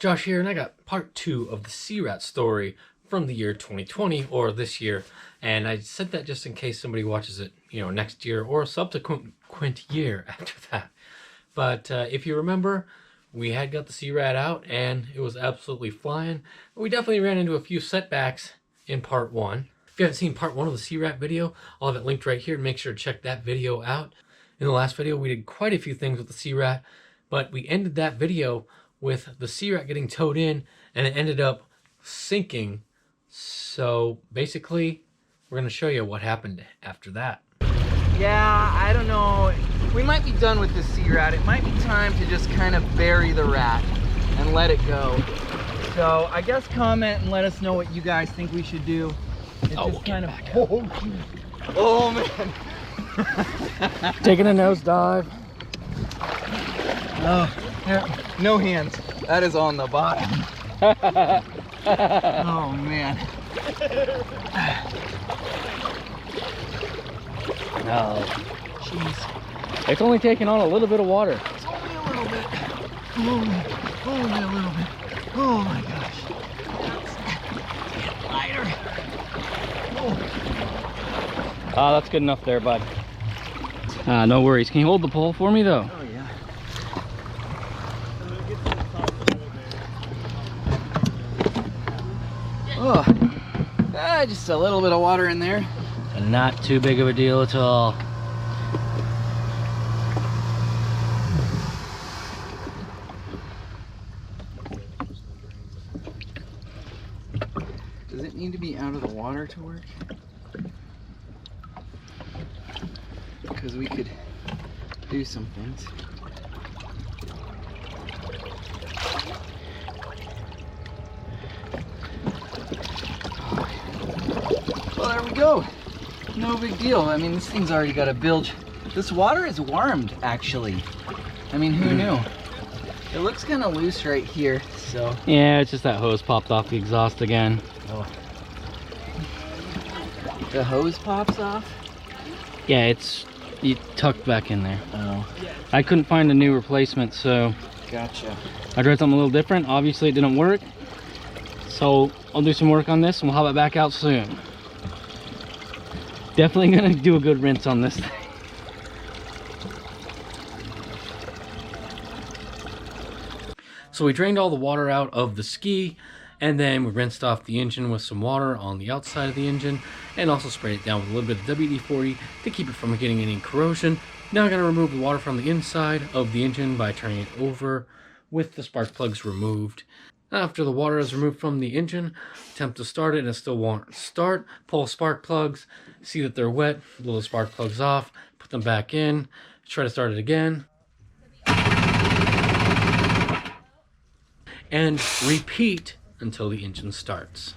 Josh here, and I got part 2 of the SeaRat story from the year 2020, or this year. And I said that just in case somebody watches it, next year or a subsequent year after that. But if you remember, we had got the SeaRat out, and it was absolutely flying. We definitely ran into a few setbacks in part 1. If you haven't seen part 1 of the SeaRat video, I'll have it linked right here. Make sure to check that video out. In the last video, we did quite a few things with the SeaRat, but we ended that video with the SeaRat getting towed in, and it ended up sinking. So basically, we're going to show you what happened after that. Yeah, I don't know. We might be done with the SeaRat. It might be time to just kind of bury the rat and let it go. So I guess comment and let us know what you guys think we should do. It's just kind of... Oh man. Taking a nosedive. Oh, here. No hands. That is on the bottom. Oh man. No. Jeez. It's only taking on a little bit of water. It's only a little bit. Only a little bit. Oh my gosh. Get lighter. Oh. Ah, that's good enough there, bud. No worries. Can you hold the pole for me, though? Oh yeah. Oh, just a little bit of water in there. And not too big of a deal at all. Does it need to be out of the water to work? Because we could do some things. Well, there we go. No big deal. I mean, this thing's already got a bilge. This water is warmed, actually. I mean, who knew? It looks kind of loose right here, so. Yeah, it's just that hose popped off the exhaust again. Oh. The hose pops off? Yeah, it's tucked back in there. Oh. I couldn't find a new replacement, so Gotcha. I tried something a little different. Obviously, it didn't work. So I'll do some work on this, and we'll have it back out soon. Definitely gonna do a good rinse on this thing. So we drained all the water out of the ski, and then we rinsed off the engine with some water on the outside of the engine, and also sprayed it down with a little bit of WD-40 to keep it from getting any corrosion. Now I'm going to remove the water from the inside of the engine by turning it over with the spark plugs removed. After the water is removed from the engine, attempt to start it and it still won't start. Pull spark plugs, see that they're wet, blow the spark plugs off, put them back in, try to start it again. And repeat until the engine starts.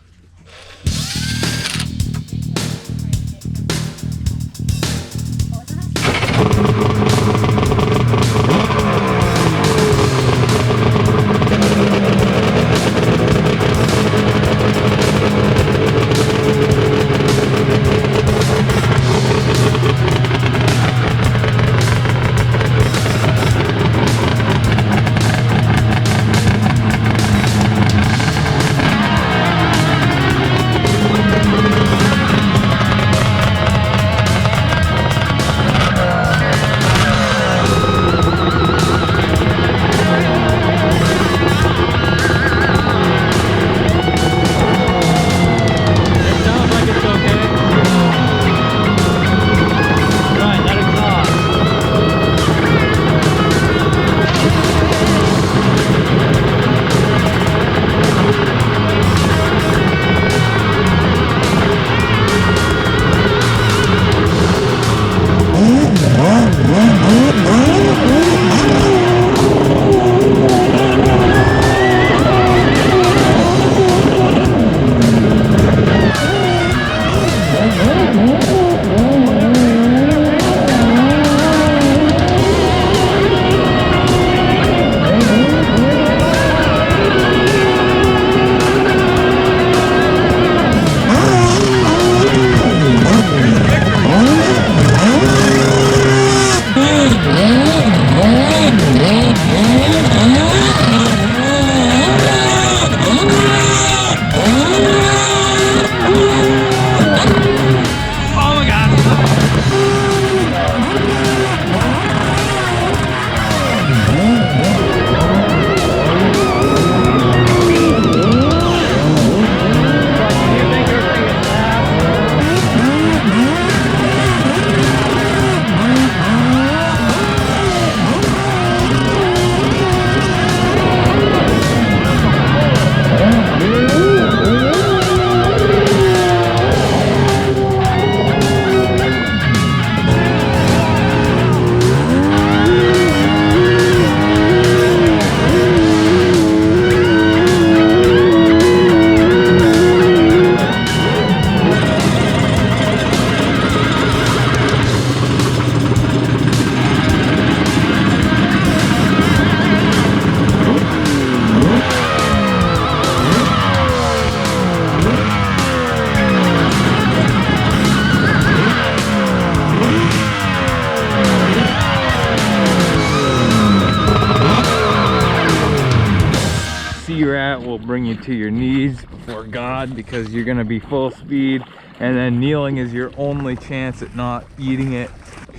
SeaRat will bring you to your knees before God because you're gonna be full speed, and then kneeling is your only chance at not eating it.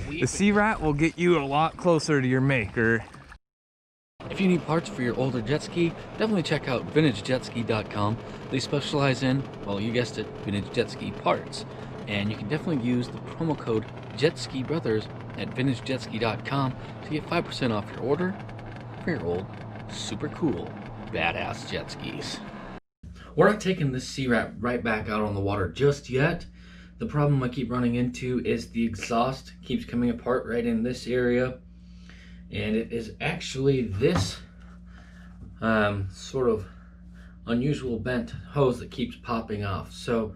The SeaRat will get you a lot closer to your maker. If you need parts for your older jet ski, definitely check out vintagejetski.com. They specialize in, well, you guessed it, vintage jet ski parts. And you can definitely use the promo code Jetski Brothers at vintagejetski.com to get 5% off your order for your old, super cool, badass jet skis. We're not taking this SeaRat right back out on the water just yet. The problem I keep running into is the exhaust keeps coming apart right in this area. And it is actually this sort of unusual bent hose that keeps popping off. So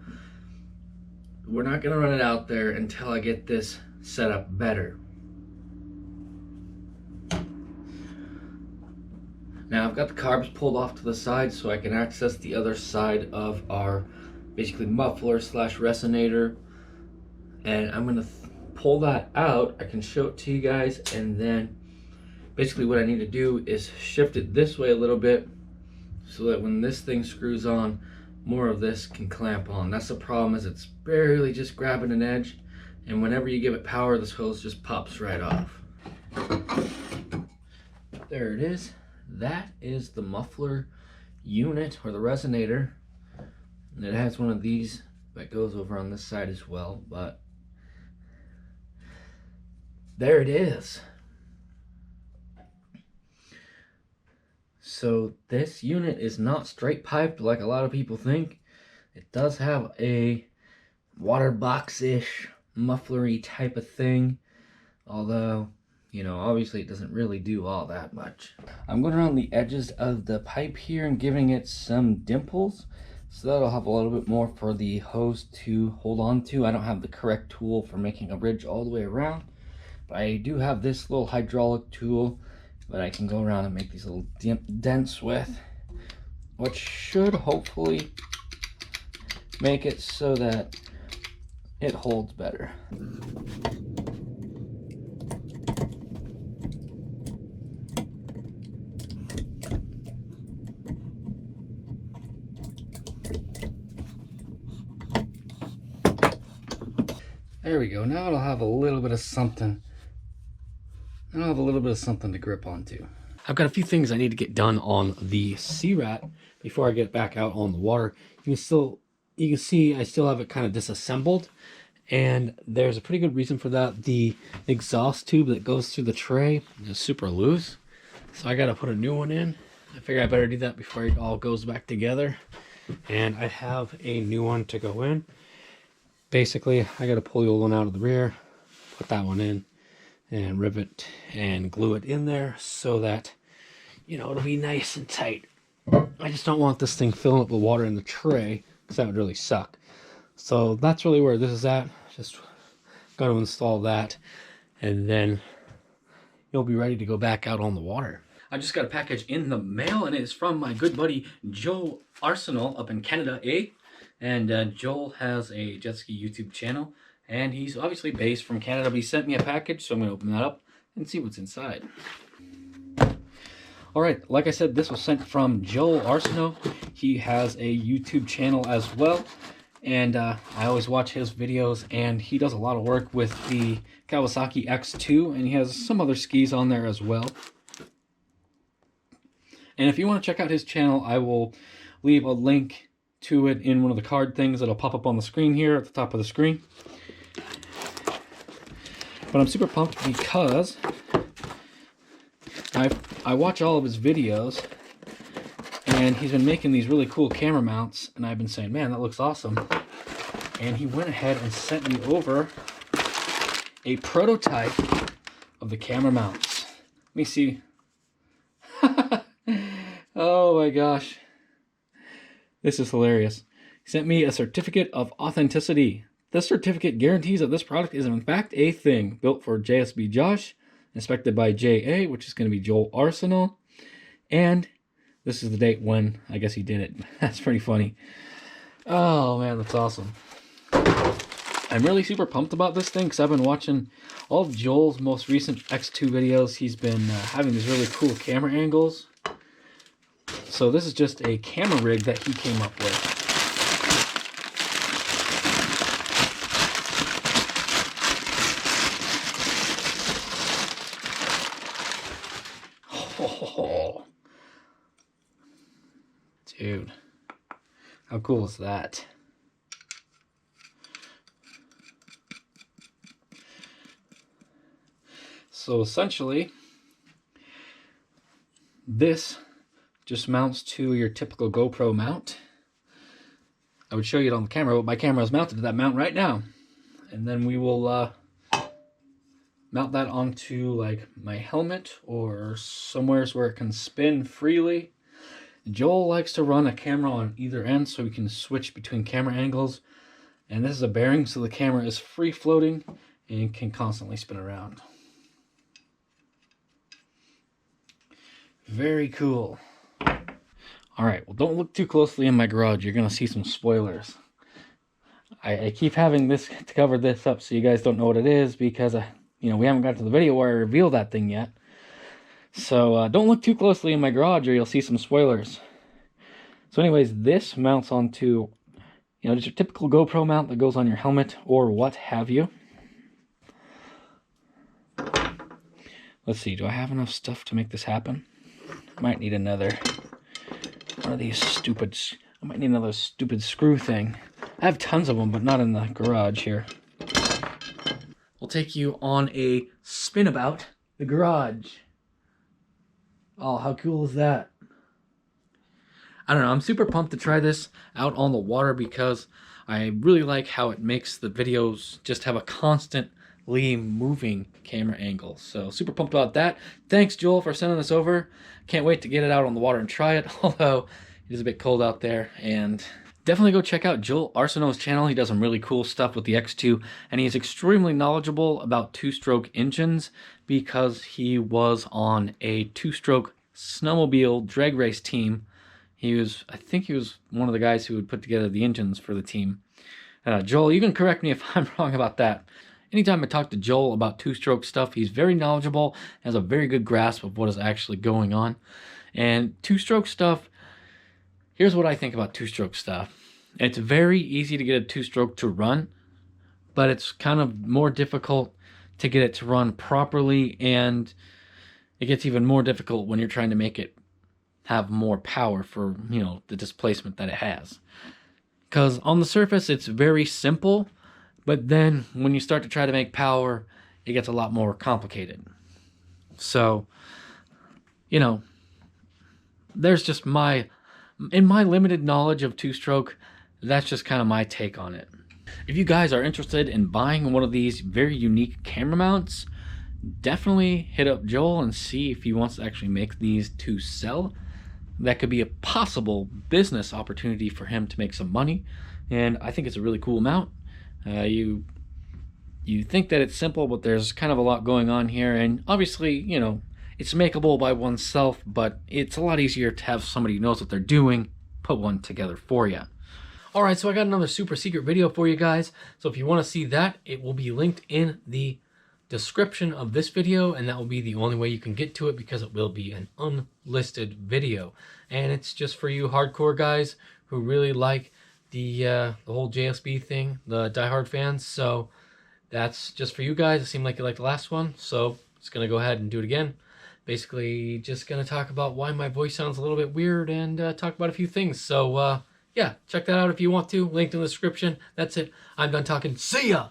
we're not going to run it out there until I get this set up better. Now I've got the carbs pulled off to the side so I can access the other side of our basically muffler slash resonator, and I'm going to pull that out. I can show it to you guys, and then basically what I need to do is shift it this way a little bit so that when this thing screws on, more of this can clamp on. That's the problem, is it's barely just grabbing an edge, and whenever you give it power, this hose just pops right off. There it is. That is the muffler unit, or the resonator. And it has one of these that goes over on this side as well, but there it is. So this unit is not straight piped like a lot of people think. It does have a water box-ish mufflery type of thing, although, you know, obviously it doesn't really do all that much. I'm going around the edges of the pipe here and giving it some dimples, so that'll have a little bit more for the hose to hold on to. I don't have the correct tool for making a bridge all the way around, but I do have this little hydraulic tool that I can go around and make these little dents with, which should hopefully make it so that it holds better. There we go. Now it'll have a little bit of something. Now I'll have a little bit of something to grip onto. I've got a few things I need to get done on the SeaRat before I get it back out on the water. You can see I still have it kind of disassembled, and there's a pretty good reason for that. The exhaust tube that goes through the tray is super loose, so I got to put a new one in. I figure I better do that before it all goes back together, and I have a new one to go in. Basically, I got to pull the old one out of the rear, put that one in, and rivet and glue it in there so that, you know, it'll be nice and tight. I just don't want this thing filling up with water in the tray, because that would really suck. So that's really where this is at. Just got to install that, and then you'll be ready to go back out on the water. I just got a package in the mail, and it's from my good buddy Joel Arsenal up in Canada, and Joel has a jet ski YouTube channel, and he's obviously based from Canada, but he sent me a package, so I'm going to open that up and see what's inside. Alright, like I said, this was sent from Joel Arsenault. He has a YouTube channel as well, and I always watch his videos, and he does a lot of work with the Kawasaki X2, and he has some other skis on there as well. And if you want to check out his channel, I will leave a link to it in one of the card things that'll pop up on the screen here at the top of the screen. But I'm super pumped because I watch all of his videos, and he's been making these really cool camera mounts, and I've been saying, man, that looks awesome. And he went ahead and sent me over a prototype of the camera mounts. Let me see. Oh my gosh. This is hilarious. He sent me a certificate of authenticity. This certificate guarantees that this product is in fact a thing, built for JSB Josh, inspected by JA, which is going to be Joel Arsenal, and this is the date when I guess he did it. That's pretty funny. Oh man, that's awesome. I'm really super pumped about this thing because I've been watching all of Joel's most recent X2 videos. He's been having these really cool camera angles. So this is just a camera rig that he came up with. Oh, dude, how cool is that? So essentially, this just mounts to your typical GoPro mount. I would show you it on the camera, but my camera is mounted to that mount right now. And then we will mount that onto like my helmet or somewhere where it can spin freely. Joel likes to run a camera on either end so we can switch between camera angles. And this is a bearing so the camera is free floating and can constantly spin around. Very cool. Alright, well, don't look too closely in my garage. You're going to see some spoilers. I keep having this to cover this up so you guys don't know what it is because, you know, we haven't got to the video where I reveal that thing yet. So don't look too closely in my garage or you'll see some spoilers. So anyways, this mounts onto, you know, just your typical GoPro mount that goes on your helmet or what have you. Let's see, do I have enough stuff to make this happen? Might need another one of these stupid, I might need another stupid screw thing. I have tons of them, but not in the garage here. We'll take you on a spin about the garage. Oh, how cool is that? I don't know, I'm super pumped to try this out on the water because I really like how it makes the videos just have a constantly moving camera angle. So super pumped about that. Thanks, Joel, for sending this over. Can't wait to get it out on the water and try it, although it is a bit cold out there. And definitely go check out Joel Arsenault's channel. He does some really cool stuff with the X2, and he is extremely knowledgeable about two-stroke engines because he was on a two-stroke snowmobile drag race team. I think he was one of the guys who would put together the engines for the team. Joel, you can correct me if I'm wrong about that. Anytime I talk to Joel about two-stroke stuff, he's very knowledgeable, has a very good grasp of what is actually going on. And two-stroke stuff, here's what I think about two-stroke stuff. It's very easy to get a two-stroke to run, but it's kind of more difficult to get it to run properly, and it gets even more difficult when you're trying to make it have more power for, you know, the displacement that it has. Because on the surface, it's very simple, but then when you start to try to make power, it gets a lot more complicated. So, you know, there's just in my limited knowledge of two-stroke, that's just kind of my take on it. If you guys are interested in buying one of these very unique camera mounts, definitely hit up Joel and see if he wants to actually make these to sell. That could be a possible business opportunity for him to make some money, and I think it's a really cool mount. You think that it's simple, but there's kind of a lot going on here, and obviously, you know, it's makeable by oneself, but it's a lot easier to have somebody who knows what they're doing put one together for you. Alright, so I got another super secret video for you guys, so if you want to see that, it will be linked in the description of this video, and that will be the only way you can get to it because it will be an unlisted video. And it's just for you hardcore guys who really like the whole JSB thing, the diehard fans. So that's just for you guys. It seemed like you liked the last one, so just gonna go ahead and do it again. Basically just gonna talk about why my voice sounds a little bit weird and talk about a few things. So yeah, check that out if you want to. Linked in the description. That's it. I'm done talking. See ya!